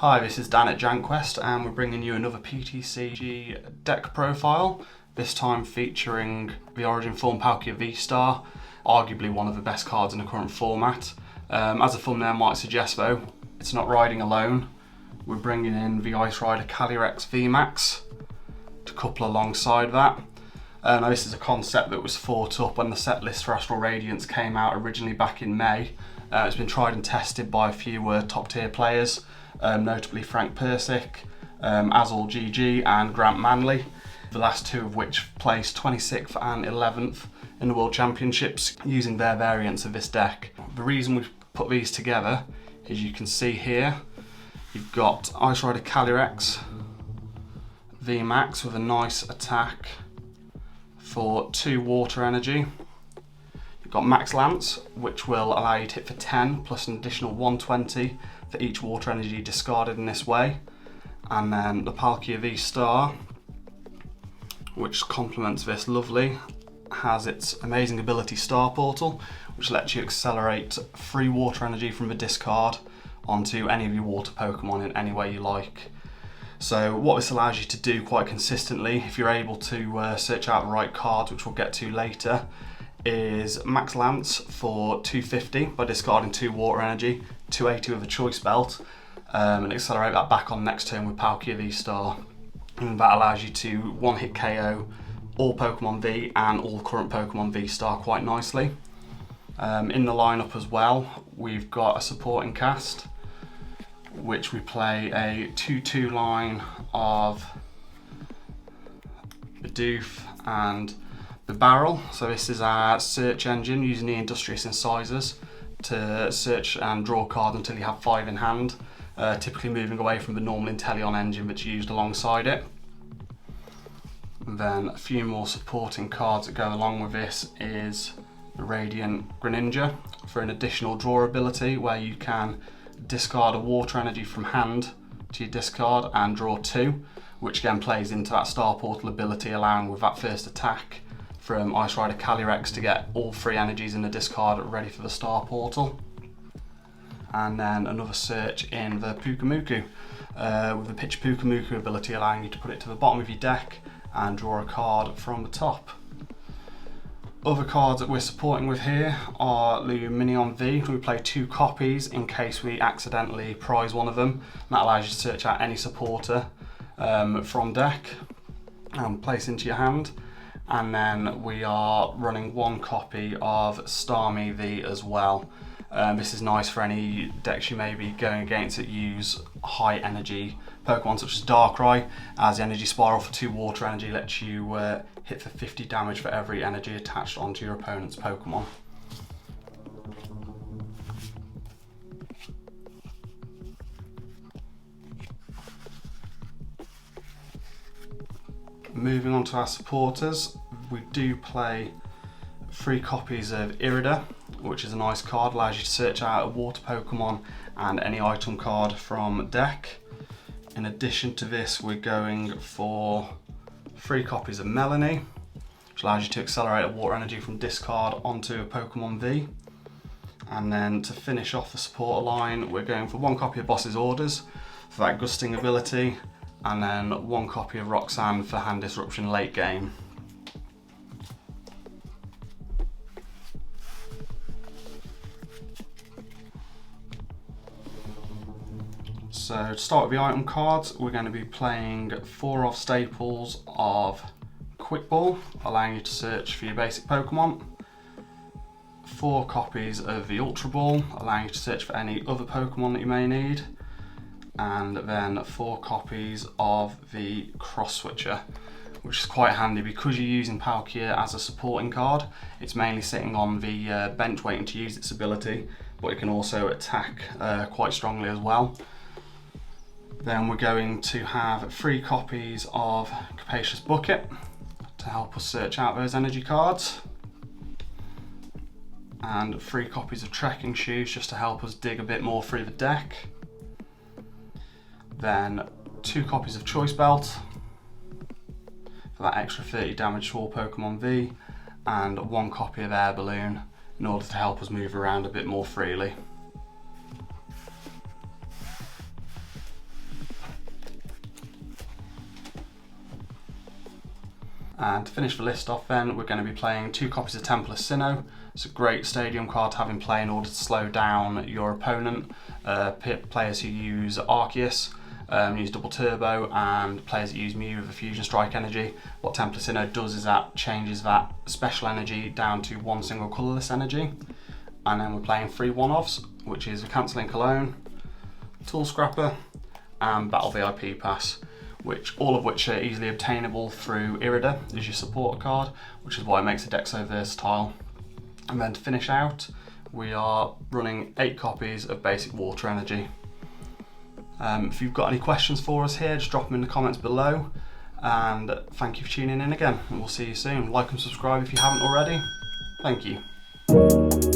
Hi, this is Dan at JanQuest and we're bringing you another PTCG deck profile, this time featuring the Origin form Palkia V-Star, arguably one of the best cards in the current format. As the thumbnail might suggest though, it's not riding alone. We're bringing in the Ice Rider Calyrex VMAX to couple alongside that. Now this is a concept that was thought up when the set list for Astral Radiance came out originally back in May. It's been tried and tested by a few top tier players, notably Frank Persick, Azul GG and Grant Manley, the last two of which placed 26th and 11th in the World Championships using their variants of this deck. The reason we've put these together is you can see here, you've got Ice Rider Calyrex VMAX with a nice attack for 2 water energy. You've got Max Lance, which will allow you to hit for 10 plus an additional 120 for each water energy discarded in this way. And then the Palkia V-Star, which complements this lovely, has its amazing ability Star Portal, which lets you accelerate 3 water energy from the discard onto any of your water Pokemon in any way you like. So what this allows you to do quite consistently, if you're able to search out the right cards, which we'll get to later, is Max Lance for 250 by discarding 2 water energy, 280 with a choice belt, and accelerate that back on next turn with Palkia V-Star. And that allows you to one-hit KO all Pokemon V and all current Pokemon V-Star quite nicely. In the lineup as well, we've got a supporting cast, which we play a 2-2 line of Bidoof and the Barrel. So this is our search engine using the Industrious Incisors to search and draw cards until you have 5 in hand, typically moving away from the normal Inteleon engine that's used alongside it. And then a few more supporting cards that go along with this is the Radiant Greninja for an additional draw ability where you can discard a water energy from hand to your discard and draw 2, which again plays into that Star Portal ability, allowing with that first attack from Ice Rider Calyrex to get all 3 energies in the discard ready for the Star Portal. And then another search in the Pukamuku, with the Pitch Pukamuku ability allowing you to put it to the bottom of your deck and draw a card from the top. Other cards that we're supporting with here are Luminion V. We play 2 copies in case we accidentally prize one of them. That allows you to search out any supporter from deck and place into your hand. And then we are running 1 copy of Starmie V as well. This is nice for any decks you may be going against that use high energy Pokemon such as Darkrai, as the energy spiral for 2 water energy lets you hit for 50 damage for every energy attached onto your opponent's Pokemon. Moving on to our supporters, we do play 3 copies of Irida, which is a nice card, allows you to search out a water Pokemon and any item card from deck. In addition to this, we're going for 3 copies of Melanie, which allows you to accelerate a water energy from discard onto a Pokemon V. And then to finish off the supporter line, we're going for 1 copy of Boss's Orders for that gusting ability, and then 1 copy of Roxanne for hand disruption late game. So to start with the item cards, we're going to be playing 4 off staples of Quick Ball, allowing you to search for your basic Pokemon. 4 copies of the Ultra Ball, allowing you to search for any other Pokemon that you may need. And then 4 copies of the Cross Switcher, which is quite handy because you're using Palkia as a supporting card. It's mainly sitting on the bench waiting to use its ability, but it can also attack quite strongly as well. Then we're going to have 3 copies of Capacious Bucket to help us search out those energy cards, and 3 copies of Trekking Shoes just to help us dig a bit more through the deck. Then 2 copies of Choice Belt for that extra 30 damage to all Pokemon V, and 1 copy of Air Balloon in order to help us move around a bit more freely. And to finish the list off then, we're going to be playing 2 copies of Temple of Sinnoh. It's a great stadium card to have in play in order to slow down your opponent. Players who use Arceus use double turbo, and players that use Mew with a fusion strike energy. What Temple of Sinnoh does is that changes that special energy down to 1 single colourless energy. And then we're playing 3 one-offs, which is a Cancelling Cologne, Tool Scrapper, and Battle VIP Pass, all of which are easily obtainable through Irida as your support card, which is why it makes the deck so versatile. And then to finish out, we are running 8 copies of Basic Water Energy. If you've got any questions for us here, just drop them in the comments below. And thank you for tuning in again, and we'll see you soon. Like and subscribe if you haven't already. Thank you.